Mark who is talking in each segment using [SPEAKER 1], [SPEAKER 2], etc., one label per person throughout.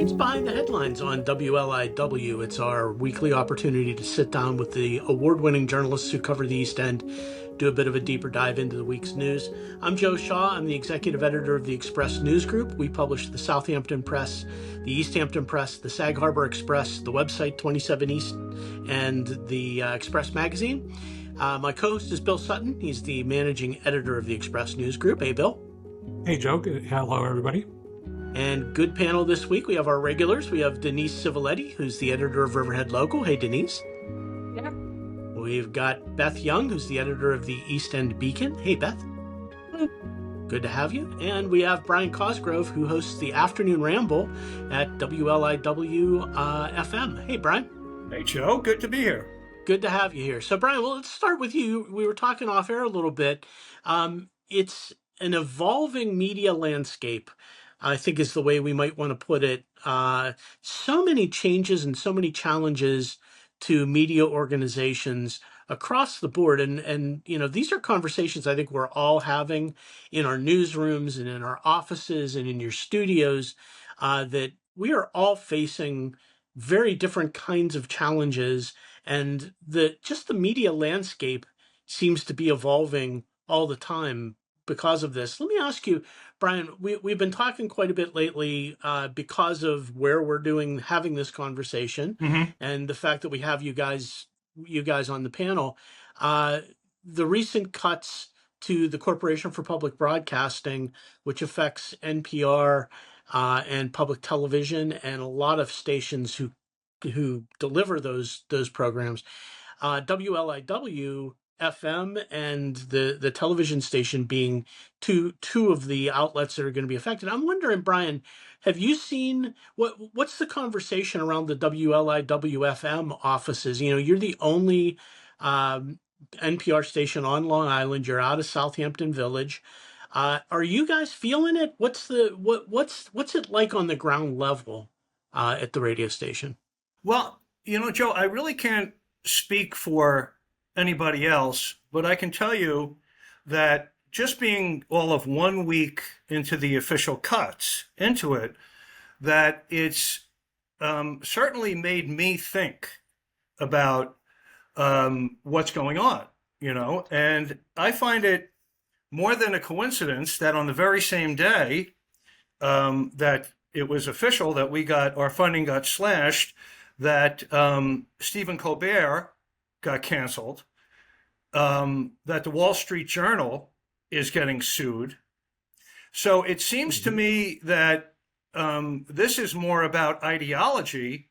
[SPEAKER 1] It's Behind the Headlines on WLIW. It's our weekly opportunity to sit down with the award-winning journalists who cover the East End, do a bit of a deeper dive into the week's news. I'm Joe Shaw. I'm the executive editor of the Express News Group. We publish the Southampton Press, the East Hampton Press, the Sag Harbor Express, the website 27 East, and the Express magazine. My co-host is Bill Sutton. He's the managing editor of the Express News Group. Hey, Bill.
[SPEAKER 2] Hey, Joe. Hello, everybody.
[SPEAKER 1] And good panel this week. We have our regulars. We have Denise Civiletti, who's the editor of Riverhead Local. Hey, Denise.
[SPEAKER 3] Yeah.
[SPEAKER 1] We've got Beth Young, who's the editor of the East End Beacon. Hey, Beth. Good to have you. And we have Brian Cosgrove, who hosts the Afternoon Ramble at WLIW FM. Hey, Brian.
[SPEAKER 4] Hey, Joe. Good to be here.
[SPEAKER 1] Good to have you here. So, Brian, well, let's start with you. We were talking off air a little bit. It's an evolving media landscape, I think is the way we might want to put it. So many changes and so many challenges to media organizations across the board. And you know, these are conversations I think we're all having in our newsrooms and in our offices and in your studios, that we are all facing very different kinds of challenges. And just the media landscape seems to be evolving all the time because of this. Let me ask you, Brian, we've been talking quite a bit lately because of where we're having this conversation and the fact that we have you guys on the panel. The recent cuts to the Corporation for Public Broadcasting, which affects NPR and public television and a lot of stations who deliver those programs. WLIW FM and the television station being two of the outlets that are going to be affected. I'm wondering, Brian, have you seen what's the conversation around the WLIW FM offices? You know, you're the only NPR station on Long Island. You're out of Southampton Village. Are you guys feeling it? What's it like on the ground level at the radio station?
[SPEAKER 4] Well, you know, Joe, I really can't speak for anybody else, but I can tell you that just being all of 1 week into the official cuts into it, that it's certainly made me think about what's going on, you know, and I find it more than a coincidence that on the very same day that it was official that our funding got slashed, that Stephen Colbert got canceled, that the Wall Street Journal is getting sued. So it seems to me that this is more about ideology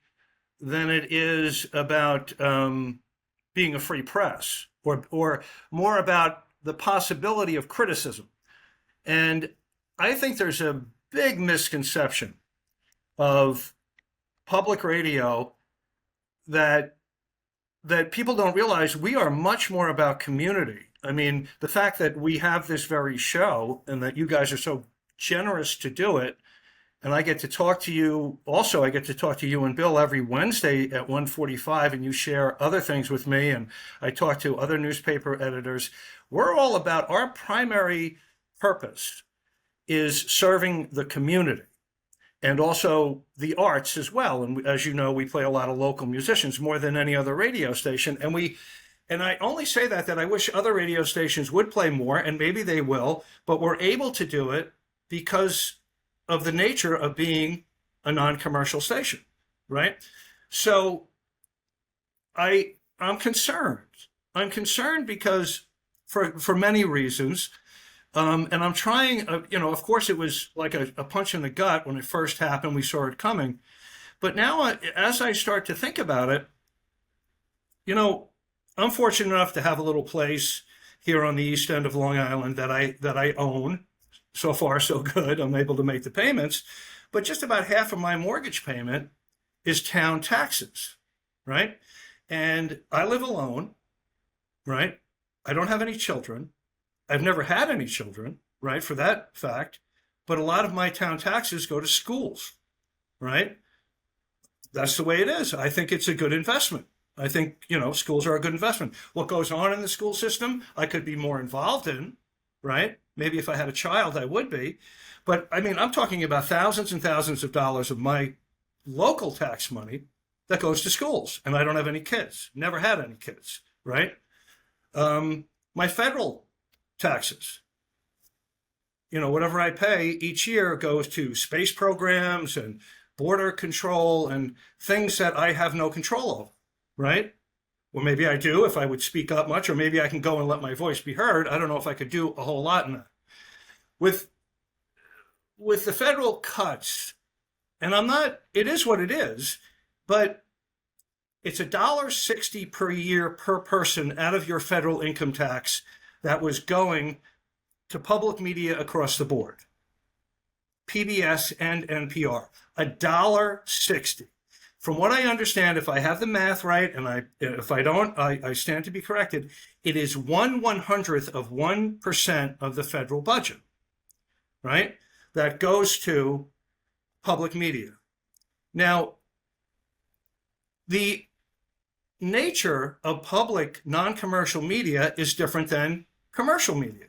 [SPEAKER 4] than it is about being a free press, or more about the possibility of criticism. And I think there's a big misconception of public radio that people don't realize we are much more about community. I mean, the fact that we have this very show and that you guys are so generous to do it, and I get to talk to you, also I get to talk to you and Bill every Wednesday at 1:45, and you share other things with me, and I talk to other newspaper editors. We're all about, our primary purpose is serving the community and also the arts as well. And as you know, we play a lot of local musicians more than any other radio station. And I only say that I wish other radio stations would play more, and maybe they will, but we're able to do it because of the nature of being a non-commercial station, right? So I'm concerned. I'm concerned because for many reasons. And I'm trying, you know, of course it was like a punch in the gut when it first happened. We saw it coming. But now as I start to think about it, you know, I'm fortunate enough to have a little place here on the east end of Long Island that I own. So far, so good. I'm able to make the payments. But just about half of my mortgage payment is town taxes, right? And I live alone, right? I don't have any children. I've never had any children, right, for that fact, but a lot of my town taxes go to schools, right? That's the way it is. I think it's a good investment. I think, you know, schools are a good investment. What goes on in the school system, I could be more involved in, right? Maybe if I had a child, I would be. But I mean, I'm talking about thousands and thousands of dollars of my local tax money that goes to schools, and I don't have any kids, never had any kids, right? My federal taxes, whatever I pay each year goes to space programs and border control and things that I have no control over, right? Or maybe I do if I would speak up much, or maybe I can go and let my voice be heard. I don't know if I could do a whole lot in that. With the federal cuts, and it is what it is, but it's $1.60 per year per person out of your federal income tax that was going to public media across the board, PBS and NPR, $1.60. From what I understand, if I have the math right, and if I don't, I stand to be corrected, it is 1/100th of 1% of the federal budget, right? That goes to public media. Now, the nature of public non-commercial media is different than commercial media.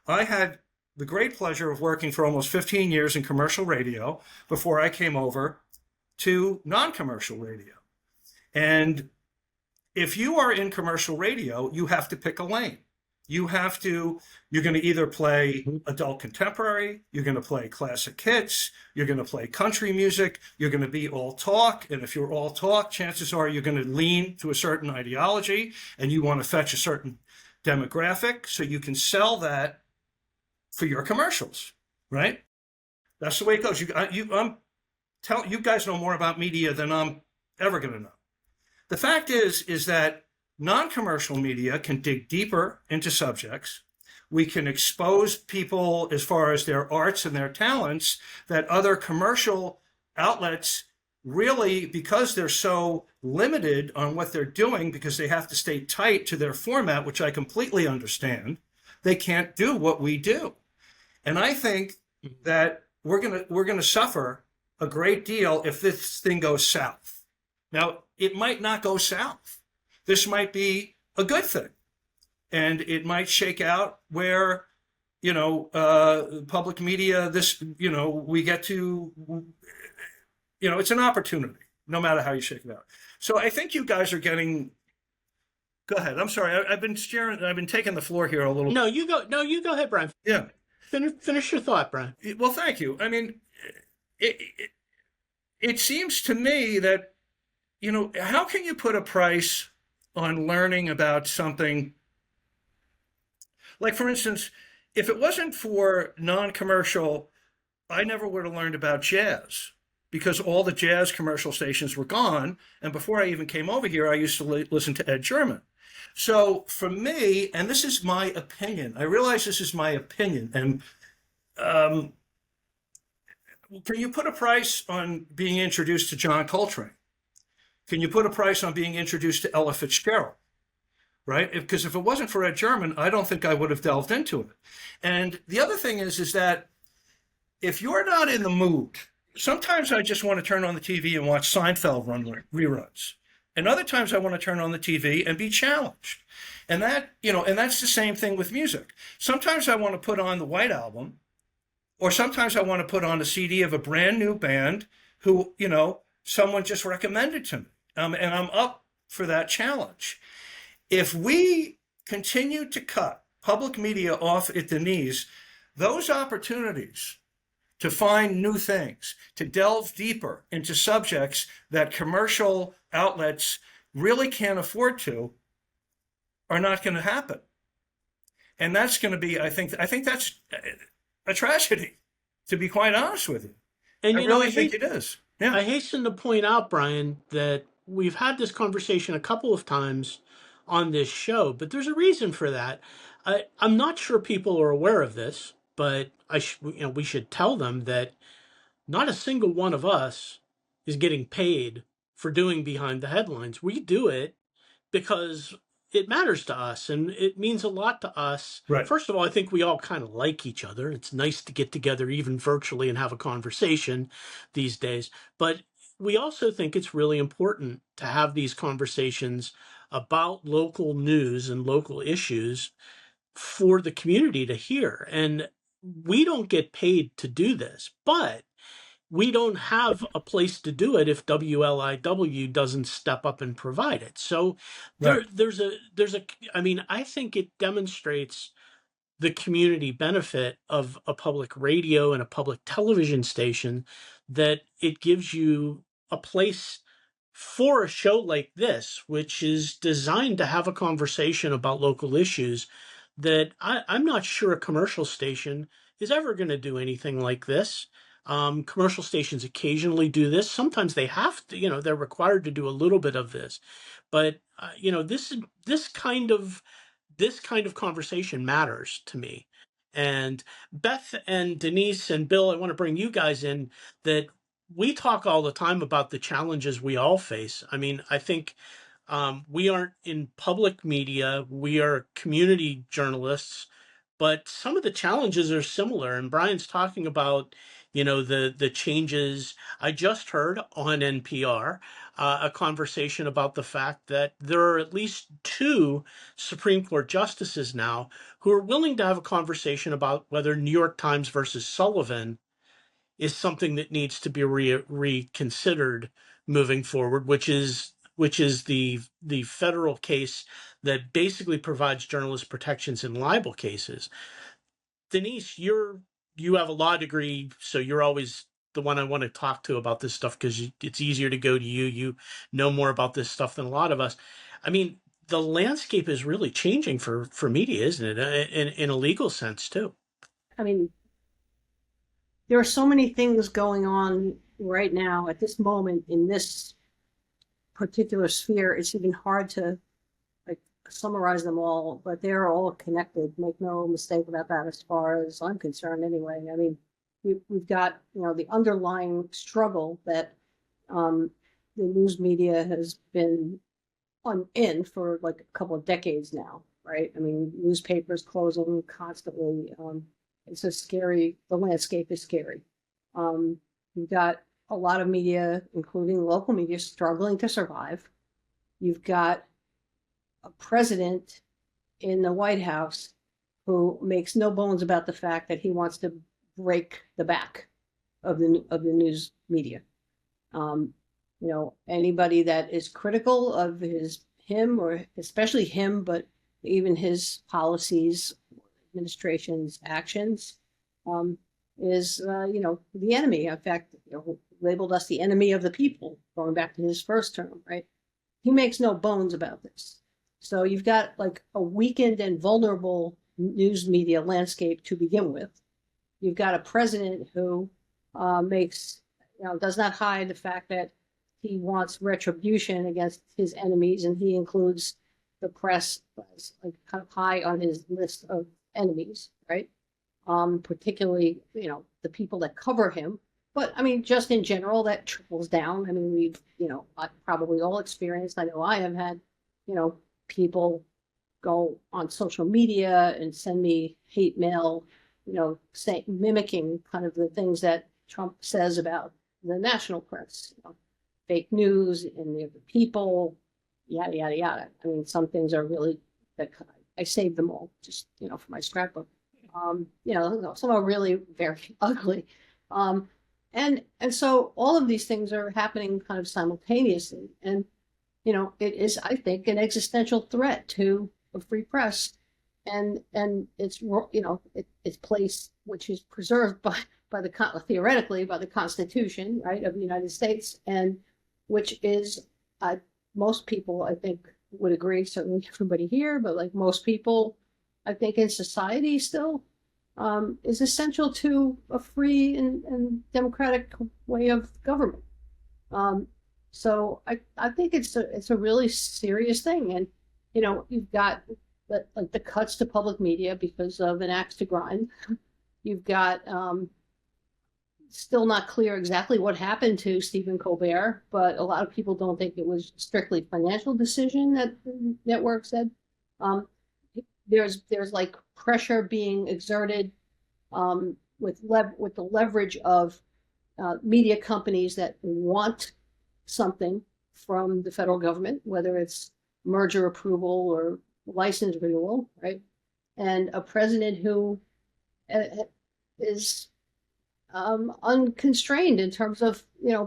[SPEAKER 4] I had the great pleasure of working for almost 15 years in commercial radio before I came over to non-commercial radio. And if you are in commercial radio, you have to pick a lane. You're going to either play adult contemporary, you're going to play classic hits, you're going to play country music, you're going to be all talk. And if you're all talk, chances are you're going to lean to a certain ideology and you want to fetch a certain demographic so you can sell that for your commercials, right? That's the way it goes. You guys know more about media than I'm ever going to know. The fact is that non-commercial media can dig deeper into subjects. We can expose people as far as their arts and their talents that other commercial outlets really, because they're so limited on what they're doing, because they have to stay tight to their format, which I completely understand, they can't do what we do. And I think that we're gonna suffer a great deal if this thing goes south. Now, it might not go south. This might be a good thing. And it might shake out where, public media, we get to, it's an opportunity, no matter how you shake it out. So I think you guys are getting, go ahead. I'm sorry. I've been taking the floor here a little.
[SPEAKER 1] No, you go ahead, Brian.
[SPEAKER 4] Yeah.
[SPEAKER 1] Finish your thought, Brian.
[SPEAKER 4] Well, thank you. I mean, it seems to me that, how can you put a price on learning about something? Like, for instance, if it wasn't for non-commercial, I never would have learned about jazz because all the jazz commercial stations were gone. And before I even came over here, I used to listen to Ed German. So for me, and this is my opinion, I realize this is my opinion, and can you put a price on being introduced to John Coltrane? Can you put a price on being introduced to Ella Fitzgerald? Right? Because if it wasn't for Ed German, I don't think I would have delved into it. And the other thing is that if you're not in the mood, sometimes I just want to turn on the TV and watch Seinfeld reruns. And other times I want to turn on the TV and be challenged. And that's the same thing with music. Sometimes I want to put on the White Album, or sometimes I want to put on a CD of a brand new band who, someone just recommended to me. And I'm up for that challenge. If we continue to cut public media off at the knees, those opportunities to find new things, to delve deeper into subjects that commercial outlets really can't afford to, are not going to happen. And that's going to be, I think that's a tragedy, to be quite honest with you.
[SPEAKER 1] And
[SPEAKER 4] I really think it is. Yeah.
[SPEAKER 1] I hasten to point out, Brian, that we've had this conversation a couple of times on this show, but there's a reason for that. I'm not sure people are aware of this, but we should tell them that not a single one of us is getting paid for doing Behind the Headlines. We do it because it matters to us and it means a lot to us.
[SPEAKER 4] Right.
[SPEAKER 1] First of all, I think we all kind of like each other. It's nice to get together even virtually and have a conversation these days. But we also think it's really important to have these conversations about local news and local issues for the community to hear. And we don't get paid to do this, but we don't have a place to do it if WLIW doesn't step up and provide it. So
[SPEAKER 4] Right.
[SPEAKER 1] there's a I mean, I think it demonstrates the community benefit of a public radio and a public television station, that it gives you a place for a show like this, which is designed to have a conversation about local issues, that I'm not sure a commercial station is ever going to do anything like this. Commercial stations occasionally do this. Sometimes they have to, they're required to do a little bit of this. But, this kind of conversation matters to me. And Beth and Denise and Bill, I want to bring you guys in, that we talk all the time about the challenges we all face. I mean, I think we aren't in public media, we are community journalists, but some of the challenges are similar. And Brian's talking about, the changes. I just heard on NPR a conversation about the fact that there are at least two Supreme Court justices now who are willing to have a conversation about whether New York Times versus Sullivan is something that needs to be reconsidered moving forward, which is the federal case that basically provides journalist protections in libel cases. Denise, you have a law degree, so you're always the one I want to talk to about this stuff, because it's easier to go to you. You know more about this stuff than a lot of us. I mean, the landscape is really changing for media, isn't it? In a legal sense too.
[SPEAKER 3] I mean, there are so many things going on right now at this moment in this particular sphere. It's even hard to like summarize them all, but they're all connected. Make no mistake about that, as far as I'm concerned. Anyway, I mean, we've got the underlying struggle that the news media has been in for like a couple of decades now, right? I mean, newspapers closing constantly. It's a scary. The landscape is scary. You've got a lot of media, including local media, struggling to survive. You've got a president in the White House who makes no bones about the fact that he wants to break the back of the news media. Anybody that is critical of him, or especially him, but even his policies, administration's actions, is the enemy. In fact, labeled us the enemy of the people, going back to his first term, right? He makes no bones about this. So you've got like a weakened and vulnerable news media landscape to begin with. You've got a president who does not hide the fact that he wants retribution against his enemies, and he includes the press as like kind of high on his list of enemies, right? Particularly, the people that cover him. But I mean, just in general, that trickles down. I mean, we've, probably all experienced, I know I have had, people go on social media and send me hate mail, mimicking kind of the things that Trump says about the national press, fake news and the people, yada, yada, yada. I mean, some things are really, that I saved them all just, for my scrapbook. Some are really very ugly. And so all of these things are happening kind of simultaneously. And, it is, I think, an existential threat to the free press. And it's, its place, which is preserved by theoretically by the Constitution, right, of the United States, and which is, most people, I think, would agree, certainly everybody here, but like most people, I think, in society still, is essential to a free and democratic way of government. So I think it's a really serious thing. And, you've got the cuts to public media because of an axe to grind. You've got still not clear exactly what happened to Stephen Colbert, but a lot of people don't think it was strictly financial decision that the network said. There's like pressure being exerted with the leverage of media companies that want something from the federal government, whether it's merger approval or license renewal, right? And a president who is unconstrained in terms of,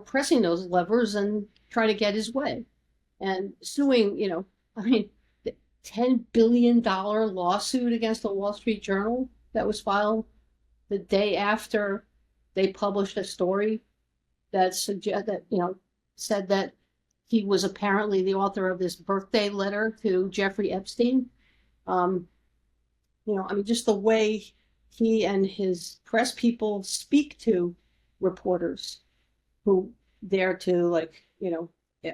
[SPEAKER 3] pressing those levers and trying to get his way and suing, I mean, the $10 billion lawsuit against the Wall Street Journal that was filed the day after they published a story that said that he was apparently the author of this birthday letter to Jeffrey Epstein. Just the way he and his press people speak to reporters who dare to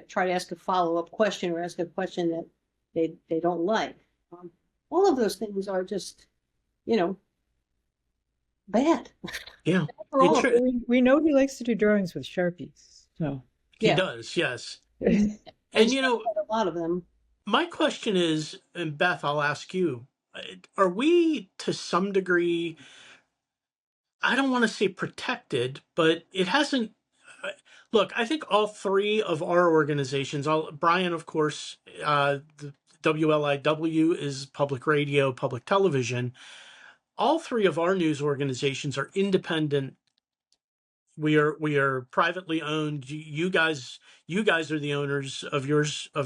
[SPEAKER 3] try to ask a follow-up question or ask a question that they don't like. All of those things are just, bad.
[SPEAKER 1] Yeah.
[SPEAKER 3] Overall.
[SPEAKER 5] We know he likes to do drawings with Sharpies. So
[SPEAKER 1] He
[SPEAKER 3] Yeah.
[SPEAKER 1] does, yes.
[SPEAKER 3] And
[SPEAKER 1] And
[SPEAKER 3] a lot of them.
[SPEAKER 1] my question is, and Beth, I'll ask you, are we to some degree, I don't want to say protected, but it hasn't. Look, I think all three of our organizations, Brian, of course, the WLIW is public radio, public television. All three of our news organizations are independent. We are privately owned. You guys are the owners of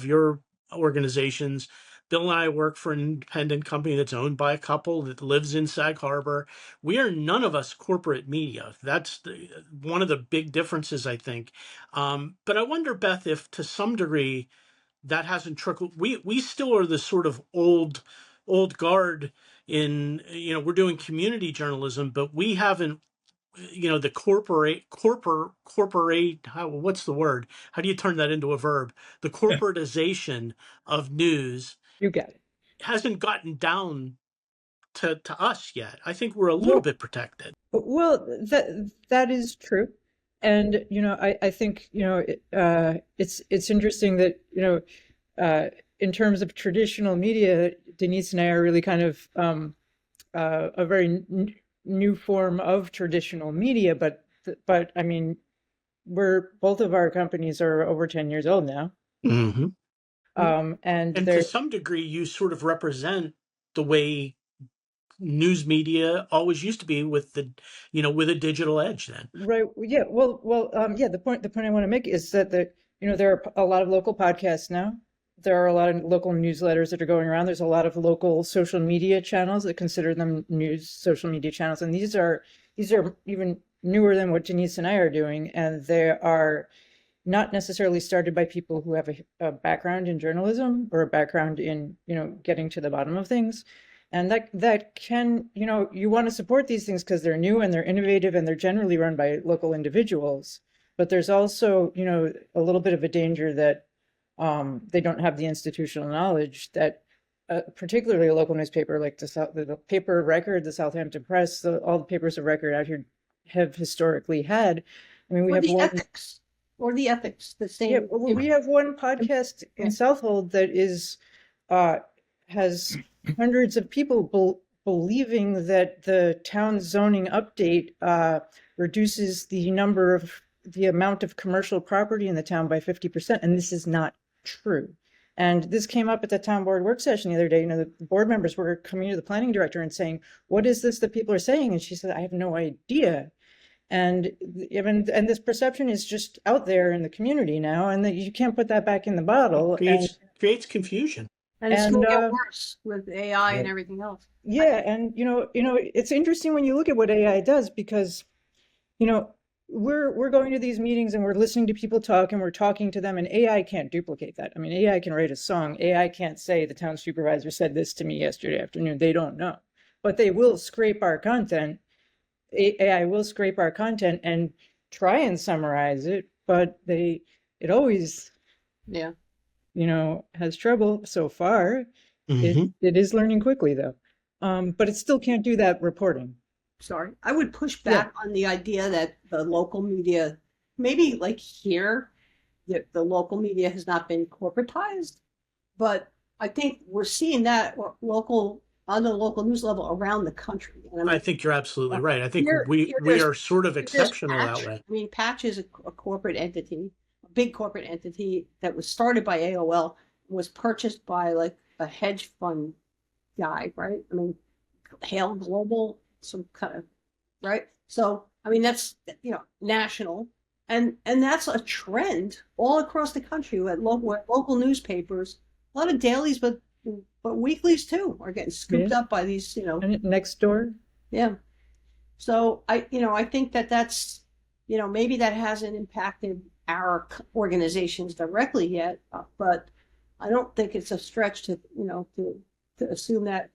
[SPEAKER 1] your organizations. Bill and I work for an independent company that's owned by a couple that lives in Sag Harbor. We are none of us corporate media. That's one of the big differences, I think. But I wonder, Beth, if to some degree that hasn't trickled. We still are the sort of old guard in, we're doing community journalism, but we haven't, the what's the word? How do you turn that into a verb? The corporatization of news
[SPEAKER 5] you get it.
[SPEAKER 1] hasn't gotten down to us yet. I think we're a little bit protected.
[SPEAKER 5] Well, that is true. And, I think, it's interesting that, in terms of traditional media, Denise and I are really kind of a very new form of traditional media, but I mean, both of our companies are over 10 years old now.
[SPEAKER 1] Mm-hmm.
[SPEAKER 5] And
[SPEAKER 1] to some degree, you sort of represent the way news media always used to be with with a digital edge then.
[SPEAKER 5] Right. Yeah. Well, yeah, the point I want to make is that there are a lot of local podcasts now. There are a lot of local newsletters that are going around. There's a lot of local social media channels that consider them news social media channels. And these are even newer than what Denise and I are doing. And they are not necessarily started by people who have a background in journalism or a background in, getting to the bottom of things. And that can, you want to support these things because they're new and they're innovative and they're generally run by local individuals. But there's also, a little bit of a danger that they don't have the institutional knowledge that, particularly a local newspaper like the paper of record, the Southampton Press, all the papers of record out here have historicly had. I mean, we have
[SPEAKER 3] ethics. Or the ethics, the same.
[SPEAKER 5] Yeah, we have one podcast in Southold that has hundreds of people believing that the town zoning update reduces the amount of commercial property in the town by 50%, and this is not true. And this came up at the town board work session the other day. The board members were coming to the planning director and saying, "What is this that people are saying?" And she said, "I have no idea." And this perception is just out there in the community now, and that you can't put that back in the bottle.
[SPEAKER 1] Creates confusion.
[SPEAKER 3] And it's going to get worse with AI and everything else.
[SPEAKER 5] Yeah, and it's interesting when you look at what AI does, because we're going to these meetings and we're listening to people talk and we're talking to them, and AI can't duplicate that. I mean, AI can write a song. AI can't say the town supervisor said this to me yesterday afternoon. They don't know, but they will scrape our content. AI will scrape our content and try and summarize it, but it always, has trouble so far.
[SPEAKER 1] Mm-hmm.
[SPEAKER 5] It is learning quickly though, but it still can't do that reporting.
[SPEAKER 3] Sorry, I would push back on the idea that the local media, maybe like here, the local media has not been corporatized, but I think we're seeing that on the local news level around the country. And
[SPEAKER 1] I think you're absolutely right. I think we are sort of exceptional that way.
[SPEAKER 3] I mean, Patch is a corporate entity, a big corporate entity that was started by AOL, was purchased by like a hedge fund guy, right? I mean, Hale Global, some kind of, right? So I mean, that's, national. And that's a trend all across the country at local newspapers. A lot of dailies, but weeklies too are getting scooped
[SPEAKER 5] Yeah.
[SPEAKER 3] up by these,
[SPEAKER 5] And next door.
[SPEAKER 3] yeah. So I think that's, maybe that hasn't impacted our organizations directly yet, but I don't think it's a stretch to, to assume that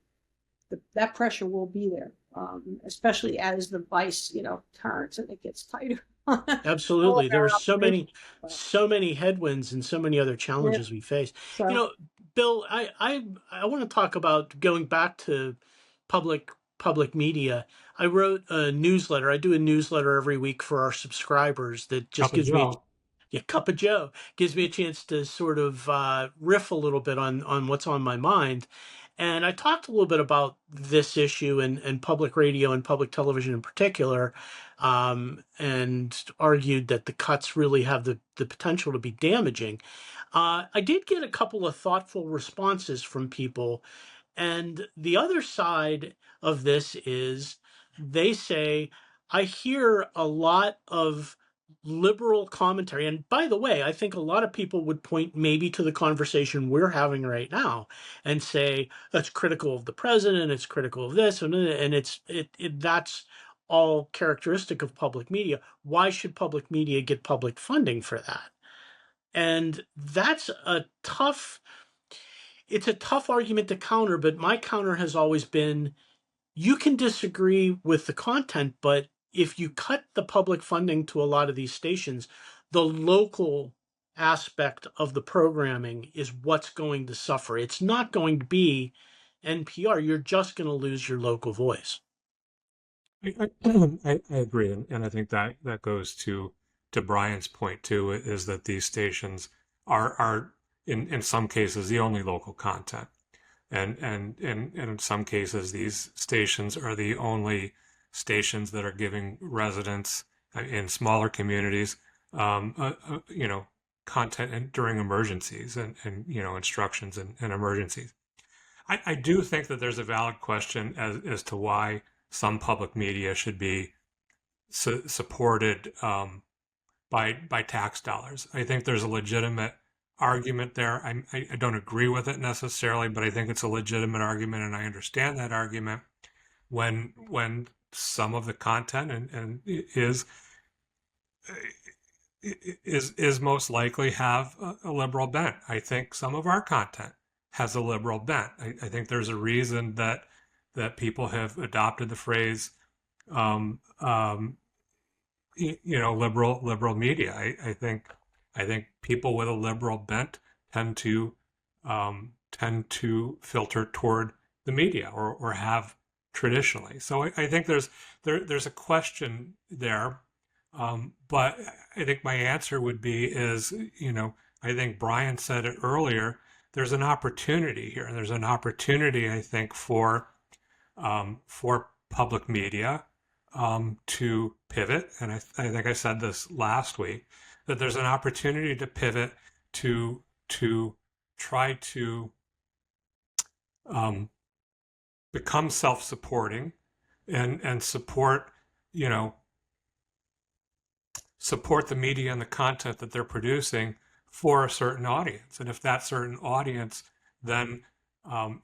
[SPEAKER 3] that pressure will be there, especially as the vice, turns and it gets tighter. All
[SPEAKER 1] Absolutely.
[SPEAKER 3] of our
[SPEAKER 1] There's
[SPEAKER 3] operations.
[SPEAKER 1] so many headwinds and so many other
[SPEAKER 3] Yeah.
[SPEAKER 1] challenges we face.
[SPEAKER 3] So
[SPEAKER 1] Bill, I want to talk about going back to public public media. I wrote a newsletter. I do a newsletter every week for our subscribers that just
[SPEAKER 2] Cup of
[SPEAKER 1] gives me
[SPEAKER 2] Joe.
[SPEAKER 1] yeah, cup of Joe gives me a chance to sort of riff a little bit on what's on my mind. And I talked a little bit about this issue and public radio and public television in particular, and argued that the cuts really have the potential to be damaging. I did get a couple of thoughtful responses from people, and the other side of this is they say, I hear a lot of liberal commentary. And by the way, I think a lot of people would point maybe to the conversation we're having right now and say that's critical of the president, it's critical of this, and that's all characteristic of public media. Why should public media get public funding for that? And that's it's a tough argument to counter, but my counter has always been you can disagree with the content, but if you cut the public funding to a lot of these stations, the local aspect of the programming is what's going to suffer. It's not going to be NPR. You're just going to lose your local voice.
[SPEAKER 2] I agree, and I think that that goes to Brian's point too, is that these stations are in some cases the only local content, and in some cases these stations are the only stations that are giving residents in smaller communities, content during emergencies and instructions in emergencies. I do think that there's a valid question as to why some public media should be supported by tax dollars. I think there's a legitimate argument there. I don't agree with it necessarily, but I think it's a legitimate argument, and I understand that argument when some of the content and is most likely have a liberal bent. I think some of our content has a liberal bent. I think there's a reason that people have adopted the phrase, liberal media. I think people with a liberal bent tend to filter toward the media or have traditionally. So I think there's a question there, but I think my answer would be is I think Brian said it earlier. There's an opportunity here. There's an opportunity, I think, for public media to pivot. And I think I said this last week, that there's an opportunity to pivot to try to become self-supporting and support the media and the content that they're producing for a certain audience. And if that certain audience then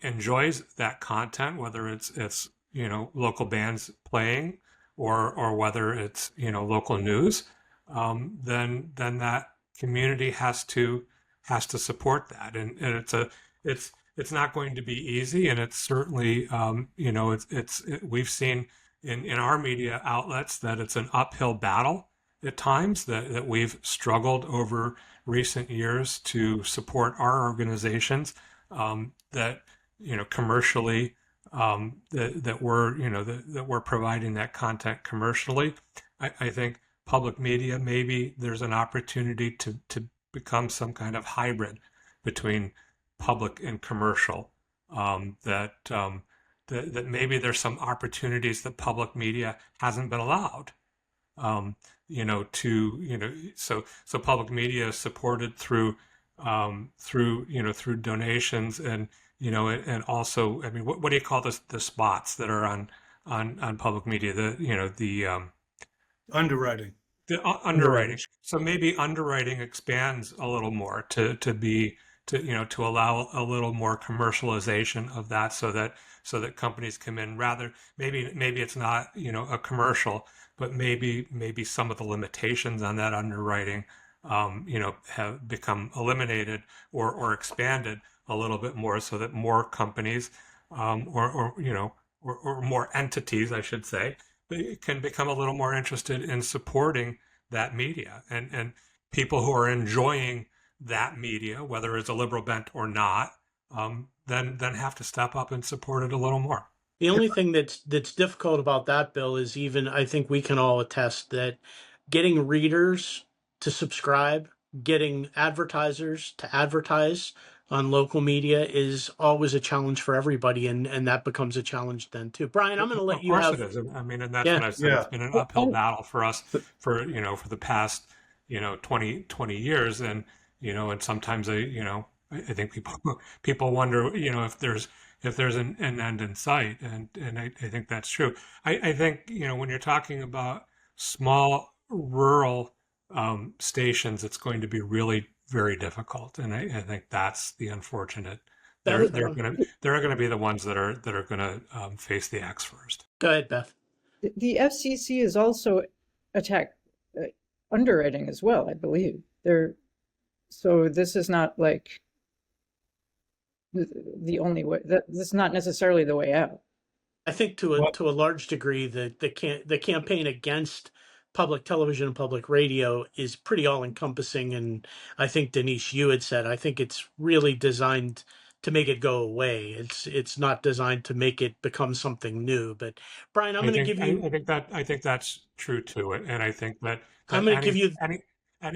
[SPEAKER 2] enjoys that content, whether it's local bands playing or whether it's local news, then that community has to support that, and it's not going to be easy, and it's certainly we've seen in our media outlets that it's an uphill battle at times, that we've struggled over recent years to support our organizations, that commercially, that we're providing that content commercially. I think public media, maybe there's an opportunity to become some kind of hybrid between public and commercial. That maybe there's some opportunities that public media hasn't been allowed. So public media is supported through donations and also, I mean, what do you call the spots that are on public media?
[SPEAKER 4] Underwriting.
[SPEAKER 2] The
[SPEAKER 1] Underwriting.
[SPEAKER 2] underwriting. So maybe underwriting expands a little more to be to allow a little more commercialization of that, so that companies come in rather maybe it's not a commercial, but maybe some of the limitations on that underwriting have become eliminated or expanded a little bit more, so that more companies or more entities, I should say, can become a little more interested in supporting that media, and people who are enjoying that media, whether it's a liberal bent or not, then have to step up and support it a little more.
[SPEAKER 1] The only thing that's difficult about that, Bill, is even I think we can all attest that getting readers to subscribe, getting advertisers to advertise on local media is always a challenge for everybody, and that becomes a challenge then too. Brian, I'm going to let
[SPEAKER 2] Of
[SPEAKER 1] you
[SPEAKER 2] course it
[SPEAKER 1] have.
[SPEAKER 2] is. I mean, and that's
[SPEAKER 1] Yeah.
[SPEAKER 2] when I said it's
[SPEAKER 4] Yeah.
[SPEAKER 2] been an
[SPEAKER 5] Well,
[SPEAKER 2] uphill battle for us for the past 20 years, and sometimes I think people wonder if there's an end in sight, and I think that's true. I think when you're talking about small rural stations, it's going to be really very difficult, and I think that's the unfortunate.
[SPEAKER 1] Beth,
[SPEAKER 2] They're going to be the ones that are going to face the axe first.
[SPEAKER 1] go ahead, Beth.
[SPEAKER 5] the FCC is also attacked underwriting as well, I believe. So this is not like the only way. This is not necessarily the way out.
[SPEAKER 1] I think to a large degree the campaign against public television and public radio is pretty all encompassing, and I think Denise, you had said I think it's really designed to make it go away. It's not designed to make it become something new. But Brian, I'm going to give you
[SPEAKER 2] I think that's true too, and I think
[SPEAKER 1] I'm
[SPEAKER 2] that
[SPEAKER 1] going to give you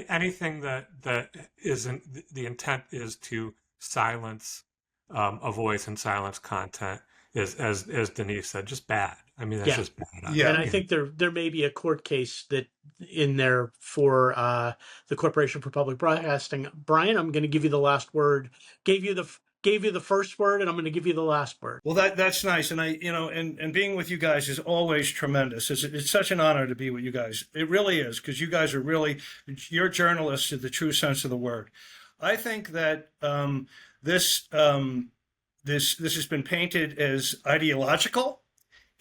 [SPEAKER 2] anything that isn't the intent is to silence a voice and silence content is, as Denise said, just bad. I mean, that's
[SPEAKER 1] yeah.
[SPEAKER 2] just bad.
[SPEAKER 4] Yeah.
[SPEAKER 1] And I think there may be a court case that in there for the Corporation for Public Broadcasting. Brian, I'm going to give you the last word. Gave you the first word, and I'm going to give you the last word.
[SPEAKER 4] Well, that's nice, and and being with you guys is always tremendous. It's such an honor to be with you guys. It really is, because you guys are you're journalists in the true sense of the word. I think that this has been painted as ideological,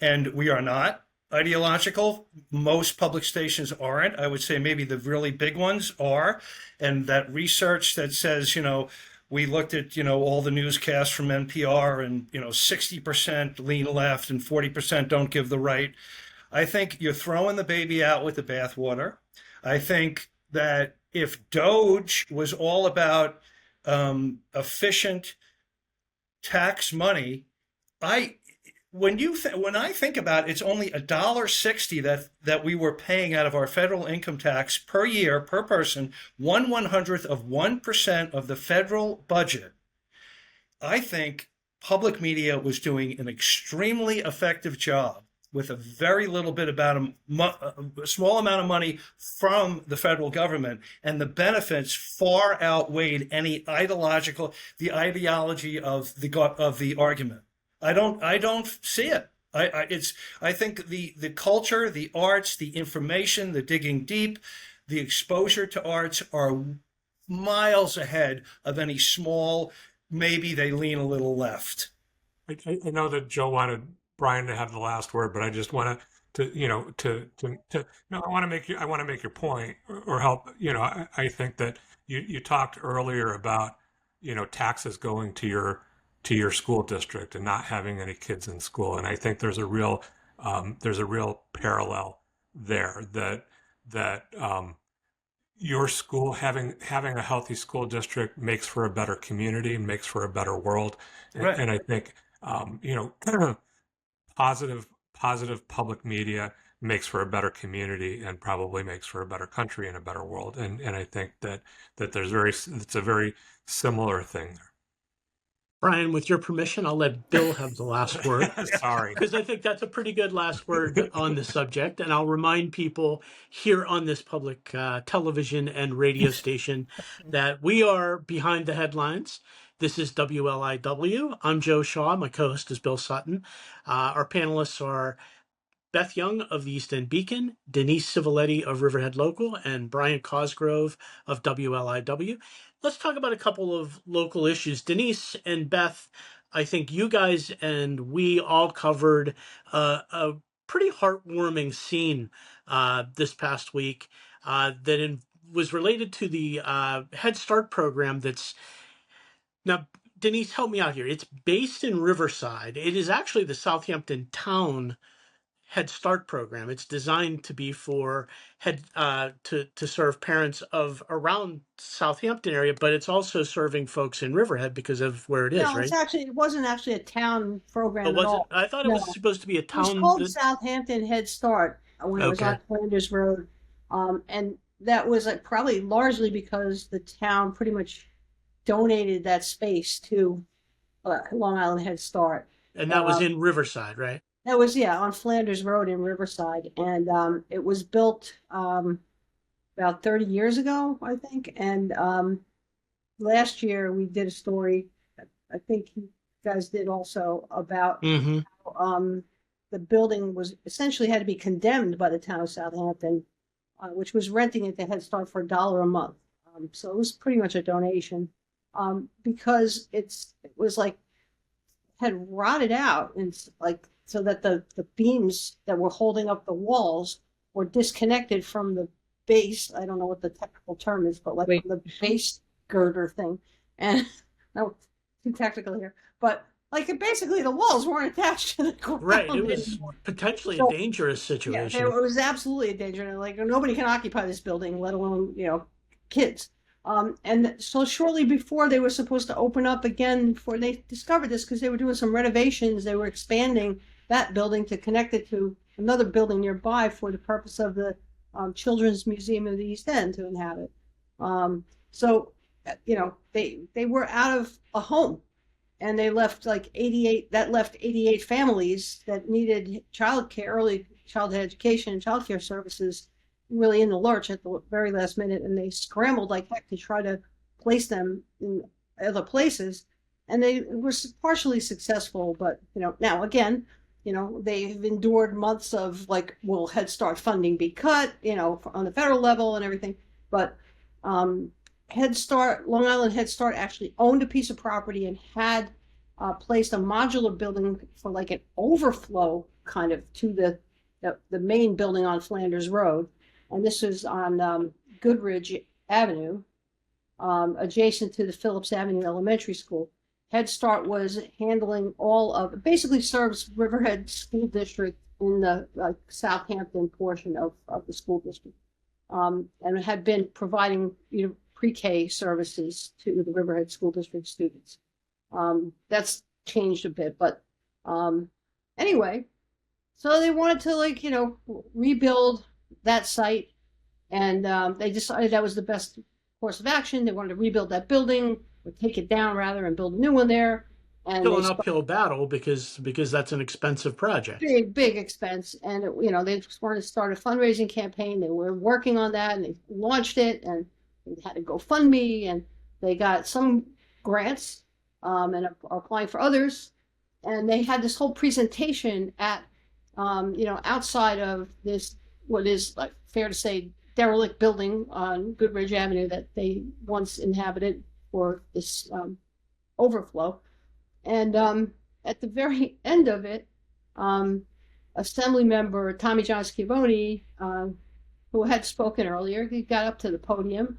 [SPEAKER 4] and we are not ideological. Most public stations aren't. I would say maybe the really big ones are, and that research that says we looked at all the newscasts from NPR, and 60% lean left and 40% don't give the right. I think you're throwing the baby out with the bathwater. I think that if Doge was all about efficient tax money, when I think about it, it's only $1.60 that we were paying out of our federal income tax per year per person, 1/100th of 1% of the federal budget. I think public media was doing an extremely effective job with a very little bit about a small amount of money from the federal government, and the benefits far outweighed any the ideology of the argument. I don't see it. I think the culture, the arts, the information, the digging deep, the exposure to arts are miles ahead of any small, maybe they lean a little left.
[SPEAKER 2] I know that Joe wanted Brian to have the last word, but I just want to no, I want to make your point or help. I think that you talked earlier about taxes going to your school district and not having any kids in school, and I think there's a real parallel there that your school having a healthy school district makes for a better community and makes for a better world,
[SPEAKER 4] Right.
[SPEAKER 2] and I think positive public media makes for a better community and probably makes for a better country and a better world, and I think that it's a very similar thing there.
[SPEAKER 1] Brian, with your permission, I'll let Bill have the last word.
[SPEAKER 2] Sorry.
[SPEAKER 1] Because I think that's a pretty good last word on the subject. And I'll remind people here on this public television and radio station that we are behind the headlines. This is WLIW. I'm Joe Shaw. My co-host is Bill Sutton. Our panelists are Beth Young of the East End Beacon, Denise Civiletti of Riverhead Local, and Brian Cosgrove of WLIW. Let's talk about a couple of local issues. Denise and Beth, I think you guys and we all covered a pretty heartwarming scene this past week was related to the Head Start program that's now, Denise, help me out here. It's based in Riverside. It is actually the Southampton Town Head Start program. It's designed to be for to serve parents of around Southampton area, but it's also serving folks in Riverhead because of where it is,
[SPEAKER 3] No,
[SPEAKER 1] right?
[SPEAKER 3] it wasn't actually a town program
[SPEAKER 1] But
[SPEAKER 3] at
[SPEAKER 1] was it?
[SPEAKER 3] all.
[SPEAKER 1] I thought it
[SPEAKER 3] No,
[SPEAKER 1] was supposed to be a
[SPEAKER 3] it was
[SPEAKER 1] town.
[SPEAKER 3] called Southampton Head Start when it was
[SPEAKER 1] Okay.
[SPEAKER 3] on Flanders Road. And that was like probably largely because the town pretty much donated that space to Long Island Head Start.
[SPEAKER 1] And that was
[SPEAKER 3] Uh,
[SPEAKER 1] in Riverside, right?
[SPEAKER 3] That was, yeah, on Flanders Road in Riverside. And it was built about 30 years ago, I think. And last year we did a story, I think you guys did also, about
[SPEAKER 1] Mm-hmm.
[SPEAKER 3] the building was essentially had to be condemned by the town of Southampton, which was renting it to Head Start for $1 a month. So it was pretty much a donation because it was like had rotted out and like so that the beams that were holding up the walls were disconnected from the base. I don't know what the technical term is, but like
[SPEAKER 5] Wait.
[SPEAKER 3] the base girder thing. And no, too technical here, but like basically the walls weren't attached to the ground.
[SPEAKER 1] Right. It was
[SPEAKER 3] anymore.
[SPEAKER 1] potentially
[SPEAKER 3] So-
[SPEAKER 1] a dangerous
[SPEAKER 3] Yeah,
[SPEAKER 1] situation.
[SPEAKER 3] it was absolutely a danger. Like nobody can occupy this building, let alone kids. And so shortly before they were supposed to open up again, before they discovered this, because they were doing some renovations, they were expanding that building to connect it to another building nearby for the purpose of the Children's Museum of the East End to inhabit. So they were out of a home, and they left like 88. That left 88 families that needed childcare, early childhood education, and childcare services really in the lurch at the very last minute, and they scrambled like heck to try to place them in other places, and they were partially successful. But now again, they've endured months of like, will Head Start funding be cut, on the federal level and everything. But Head Start, Long Island Head Start, actually owned a piece of property and had placed a modular building for like an overflow kind of to the main building on Flanders Road. And this was on Goodridge Avenue, adjacent to the Phillips Avenue Elementary School. Head Start was handling basically serves Riverhead School District in the Southampton portion of the school district, and had been providing pre-K services to the Riverhead School District students. That's changed a bit, but anyway, so they wanted to rebuild that site, and they decided that was the best course of action. They wanted to rebuild that building, or take it down rather, and build a new one there. And
[SPEAKER 1] Still an uphill battle because that's an expensive project.
[SPEAKER 3] Big expense, and they just wanted to start a fundraising campaign. They were working on that, and they launched it, and they had to GoFundMe, and they got some grants, and are applying for others. And they had this whole presentation at outside of this, what is like fair to say, derelict building on Goodridge Avenue that they once inhabited for this overflow. And at the very end of it, Assembly member Tommy John Schivoni, who had spoken earlier, he got up to the podium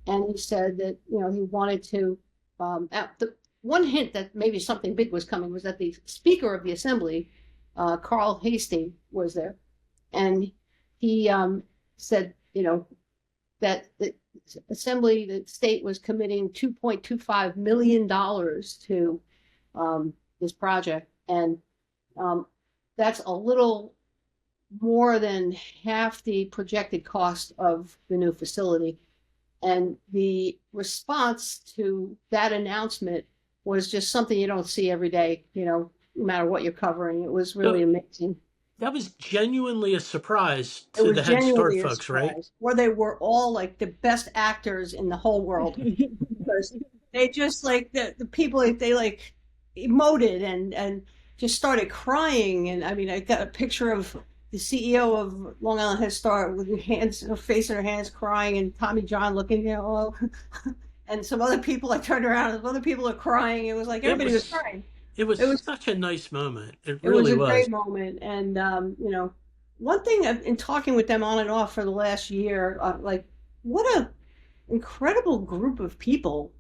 [SPEAKER 3] and he said that he wanted to. The one hint that maybe something big was coming was that the Speaker of the Assembly, Carl Hastings, was there, and he said that the Assembly, the state was committing $2.25 million to this project, and that's a little more than half the projected cost of the new facility. And the response to that announcement was just something you don't see every day, no matter what you're covering. It was really amazing.
[SPEAKER 1] That was genuinely a surprise to the Head Start folks, right?
[SPEAKER 3] Where they were all like the best actors in the whole world. Because they just the people, they emoted and just started crying. And I mean, I got a picture of the CEO of Long Island Head Start with her face in her hands, crying, and Tommy John looking, and some other people. I turned around, and other people are crying. It was like
[SPEAKER 1] It
[SPEAKER 3] everybody was
[SPEAKER 1] was
[SPEAKER 3] crying.
[SPEAKER 1] it was
[SPEAKER 3] It was
[SPEAKER 1] such a nice moment. It
[SPEAKER 3] it was
[SPEAKER 1] really
[SPEAKER 3] a
[SPEAKER 1] was.
[SPEAKER 3] great moment, and one thing in talking with them on and off for the last year, like what a incredible group of people